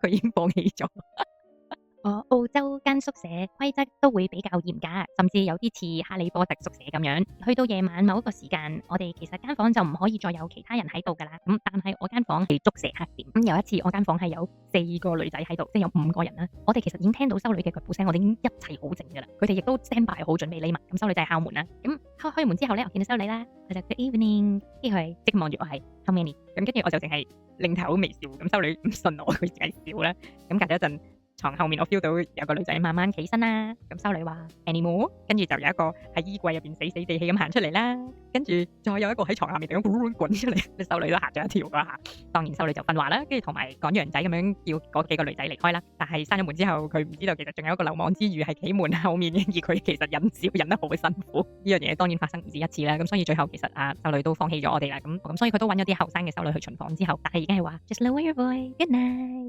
佢已經放棄咗。澳洲間宿舍規則都會比較嚴格，甚至有啲似哈利波特宿舍咁樣。去到夜晚某一個時間，我哋其實間房就唔可以再有其他人喺度噶啦。但係我間房係捉蛇黑點。有一次我間房係有4個女仔喺度，即係有5個人啦。我哋其實已經聽到修女嘅腳步聲，我哋已經一齊好靜噶啦。佢哋亦都 stand by 好準備匿埋。咁修女就係敲門啦。咁開門之後咧，我見到修女啦，佢就 Good evening，跟住佢即望住我係 How many？咁跟住我就淨係擰頭微笑。咁修女唔信我，佢淨係笑啦。咁隔咗一陣。床後面我 feel 到有個女仔慢慢起身啦，咁修女話 any more， 跟住就有一個喺衣櫃入邊死死地氣咁行出嚟啦，跟住再有一個喺床下面咁樣滾出嚟，修女都嚇咗一跳嗰下。當然修女就訓話啦，跟住同埋趕羊仔咁樣叫嗰幾個女仔離開啦。但係閂咗門之後，佢唔知道其實仲有一個流氓之魚係企門後面嘅，而佢其實忍笑忍得好辛苦。呢樣嘢當然發生唔止一次啦，咁所以最後其實修女都放棄咗我哋啦。咁所以佢都揾咗啲後生嘅修女去巡房之後，但係已經係話 just lower your voice，good night。